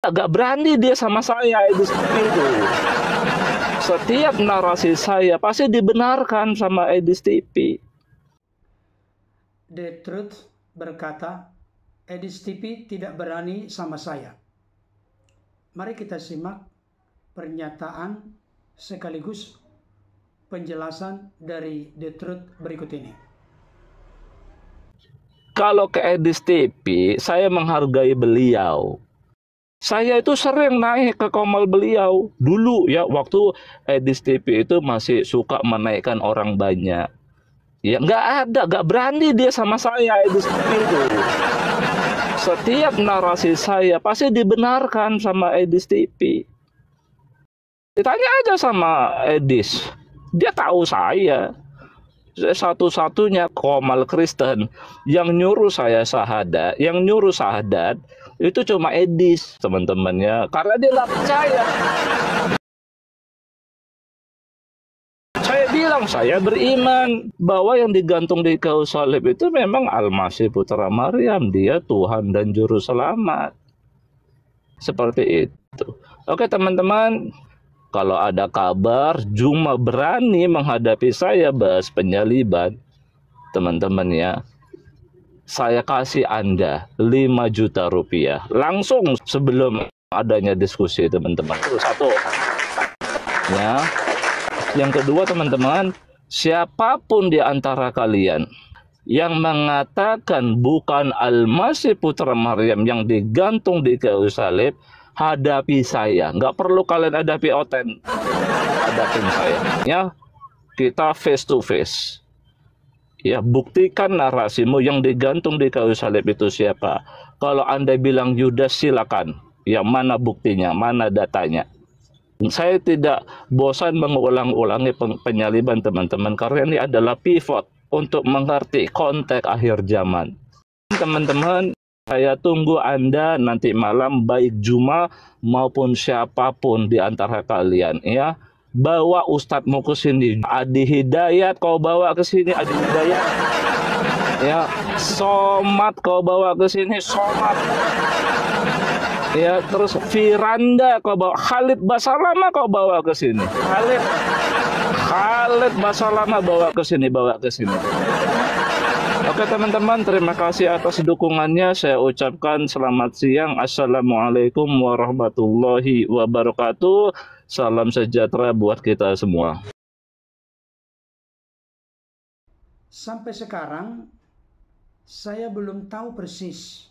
Agak berani dia sama saya itu. Setiap narasi saya pasti dibenarkan sama Edis TV. The Truth berkata, Edis TV tidak berani sama saya. Mari kita simak pernyataan sekaligus penjelasan dari The Truth berikut ini. Kalau ke Edis TV, saya menghargai beliau. Saya itu sering naik ke komal beliau. Dulu ya, waktu Edis TV itu masih suka menaikkan orang banyak. Ya nggak berani dia sama saya Edis TV itu. Setiap narasi saya pasti dibenarkan sama Edis TV. Ditanya aja sama Edis, dia tahu saya. Satu-satunya komal Kristen yang nyuruh saya syahadat, yang nyuruh syahadat itu cuma Edis, teman-temannya, karena dia nggak percaya. Saya bilang saya beriman bahwa yang digantung di kayu salib itu memang Al-Masih Putra Maryam, dia Tuhan dan Juru Selamat. Seperti itu. Oke teman-teman, kalau ada kabar Juma berani menghadapi saya bahas penyaliban, teman-teman ya, saya kasih Anda 5 juta rupiah. Langsung sebelum adanya diskusi teman-teman. Itu satu. Ya. Yang kedua teman-teman, siapapun di antara kalian yang mengatakan bukan Al-Masih Putra Maryam yang digantung di kayu salib, hadapi saya. Nggak perlu kalian hadapi Oten. Hadapin saya. Ya, kita face to face. Ya, buktikan narasimu yang digantung di kayu salib itu siapa. Kalau Anda bilang Yudas, silakan. Ya, mana buktinya, mana datanya. Saya tidak bosan mengulang-ulangi penyaliban teman-teman, karena ini adalah pivot untuk mengerti konteks akhir zaman. Teman-teman, saya tunggu Anda nanti malam, baik Juma maupun siapapun di antara kalian ya. Bawa ustadzmu ke sini. Adi Hidayat kau bawa ke sini, Adi Hidayat. Ya, Somad kau bawa ke sini, Somad. Ya, terus Firanda kau bawa, Khalid Basalama kau bawa ke sini. Khalid Basalama bawa ke sini, Oke teman-teman, terima kasih atas dukungannya. Saya ucapkan selamat siang. Assalamualaikum warahmatullahi wabarakatuh. Salam sejahtera buat kita semua. Sampai sekarang saya belum tahu persis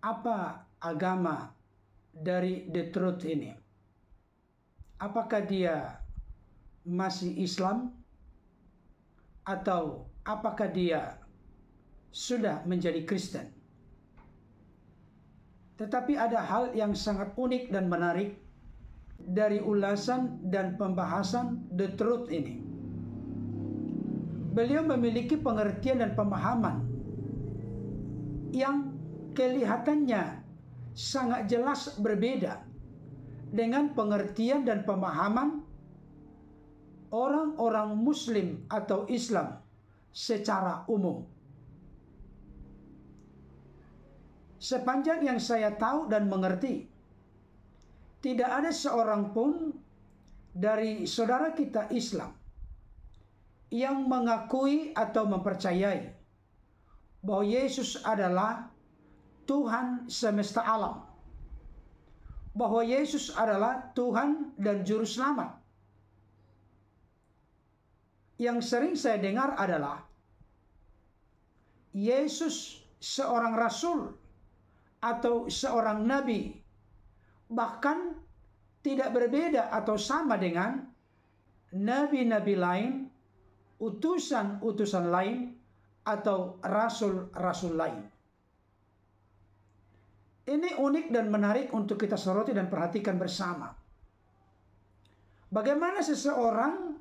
apa agama dari The Truth ini. Apakah dia masih Islam atau apakah dia sudah menjadi Kristen? Tetapi ada hal yang sangat unik dan menarik dari ulasan dan pembahasan The Truth ini. Beliau memiliki pengertian dan pemahaman yang kelihatannya sangat jelas berbeda dengan pengertian dan pemahaman orang-orang Muslim atau Islam secara umum. Sepanjang yang saya tahu dan mengerti, tidak ada seorang pun dari saudara kita Islam yang mengakui atau mempercayai bahwa Yesus adalah Tuhan semesta alam, bahwa Yesus adalah Tuhan dan Juru Selamat. Yang sering saya dengar adalah Yesus seorang rasul atau seorang nabi, bahkan tidak berbeda atau sama dengan nabi-nabi lain, utusan-utusan lain, atau rasul-rasul lain. Ini unik dan menarik untuk kita soroti dan perhatikan bersama. Bagaimana seseorang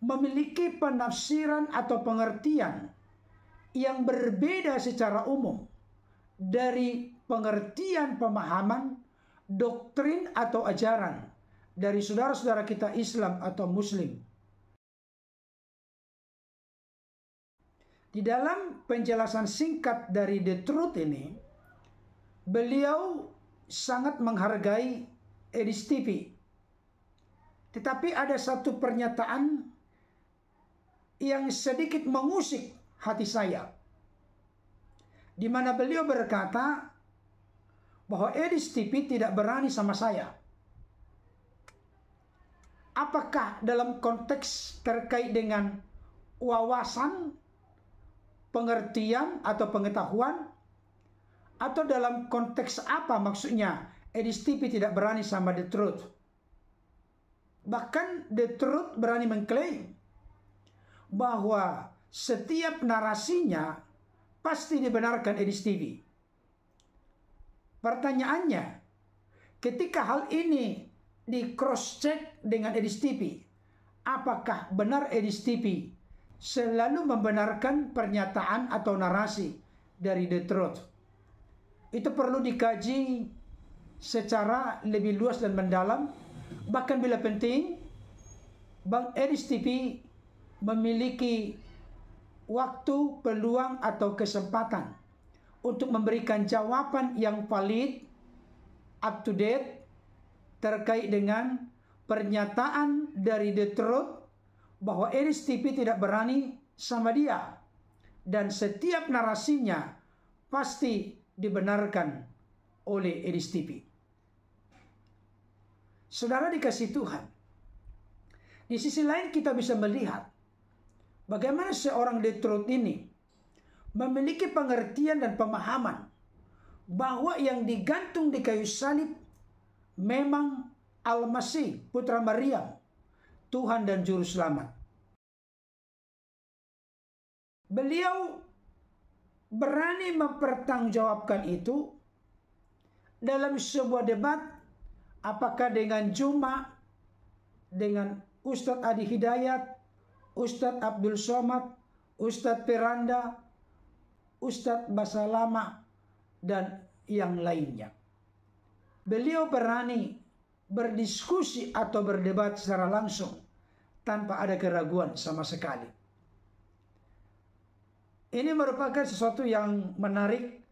memiliki penafsiran atau pengertian yang berbeda secara umum dari pengertian pemahaman, doktrin atau ajaran dari saudara-saudara kita Islam atau Muslim. Di dalam penjelasan singkat dari The Truth ini, beliau sangat menghargai Edis TV. Tetapi ada satu pernyataan yang sedikit mengusik hati saya, di mana beliau berkata bahwa Edis TV tidak berani sama saya. Apakah dalam konteks terkait dengan wawasan, pengertian atau pengetahuan, atau dalam konteks apa maksudnya Edis TV tidak berani sama The Truth? Bahkan The Truth berani mengklaim bahwa setiap narasinya pasti dibenarkan Edis TV. Pertanyaannya, ketika hal ini di cross check dengan Edis TV, apakah benar Edis TV selalu membenarkan pernyataan atau narasi dari The Truth? Itu perlu dikaji secara lebih luas dan mendalam. Bahkan bila penting, Bang Edis TV memiliki waktu, peluang atau kesempatan untuk memberikan jawaban yang valid, up to date, terkait dengan pernyataan dari The Truth bahwa Edis TV tidak berani sama dia, dan setiap narasinya pasti dibenarkan oleh Edis TV. Saudara dikasih Tuhan, di sisi lain kita bisa melihat bagaimana seorang The Truth ini memiliki pengertian dan pemahaman bahwa yang digantung di kayu salib memang Al-Masih, Putra Maryam, Tuhan dan Juru Selamat. Beliau berani mempertanggungjawabkan itu dalam sebuah debat, apakah dengan Juma, dengan Ustadz Adi Hidayat, Ustadz Abdul Somad, Ustadz Piranda, Ustadz Basalama, dan yang lainnya. Beliau berani berdiskusi atau berdebat secara langsung tanpa ada keraguan sama sekali. Ini merupakan sesuatu yang menarik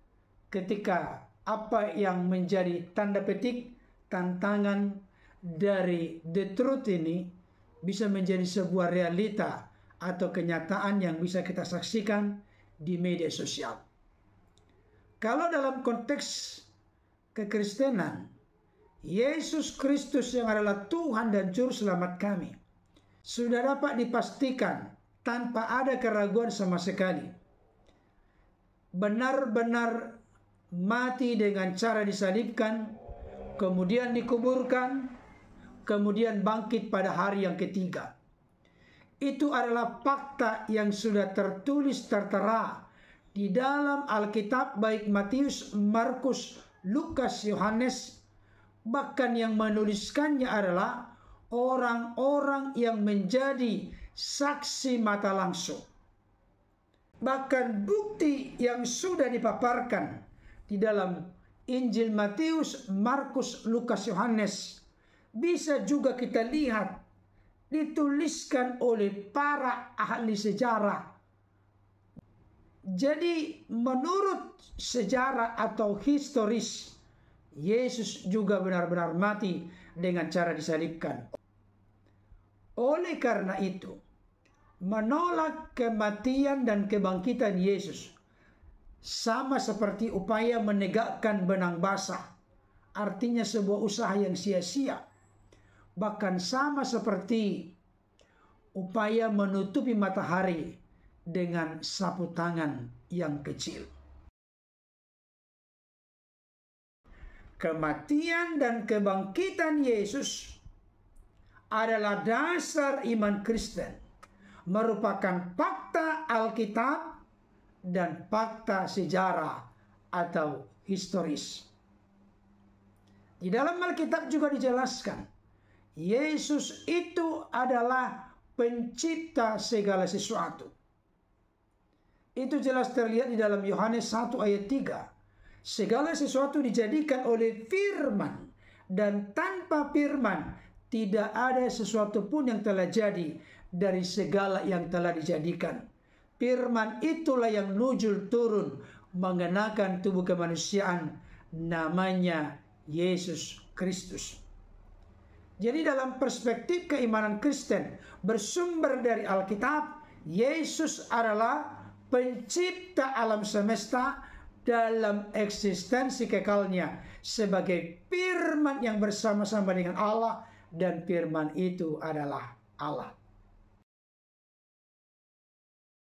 ketika apa yang menjadi tanda petik tantangan dari The Truth ini bisa menjadi sebuah realita atau kenyataan yang bisa kita saksikan di media sosial. Kalau dalam konteks kekristenan, Yesus Kristus yang adalah Tuhan dan Juru Selamat kami sudah dapat dipastikan tanpa ada keraguan sama sekali, benar-benar mati dengan cara disalibkan, kemudian dikuburkan, kemudian bangkit pada hari yang ketiga. Itu adalah fakta yang sudah tertulis tertera di dalam Alkitab, baik Matius, Markus, Lukas, Yohanes. Bahkan yang menuliskannya adalah orang-orang yang menjadi saksi mata langsung. Bahkan bukti yang sudah dipaparkan di dalam Injil Matius, Markus, Lukas, Yohanes bisa juga kita lihat dituliskan oleh para ahli sejarah. Jadi menurut sejarah atau historis, Yesus juga benar-benar mati dengan cara disalibkan. Oleh karena itu, menolak kematian dan kebangkitan Yesus sama seperti upaya menegakkan benang basah, artinya sebuah usaha yang sia-sia. Bahkan sama seperti upaya menutupi matahari dengan sapu tangan yang kecil. Kematian dan kebangkitan Yesus adalah dasar iman Kristen, merupakan fakta Alkitab dan fakta sejarah atau historis. Di dalam Alkitab juga dijelaskan, Yesus itu adalah pencipta segala sesuatu. Itu jelas terlihat di dalam Yohanes 1 ayat 3. Segala sesuatu dijadikan oleh firman, dan tanpa firman tidak ada sesuatu pun yang telah jadi dari segala yang telah dijadikan. Firman itulah yang nuzul turun mengenakan tubuh kemanusiaan, namanya Yesus Kristus. Jadi dalam perspektif keimanan Kristen bersumber dari Alkitab, Yesus adalah pencipta alam semesta dalam eksistensi kekalnya sebagai firman yang bersama-sama dengan Allah, dan firman itu adalah Allah.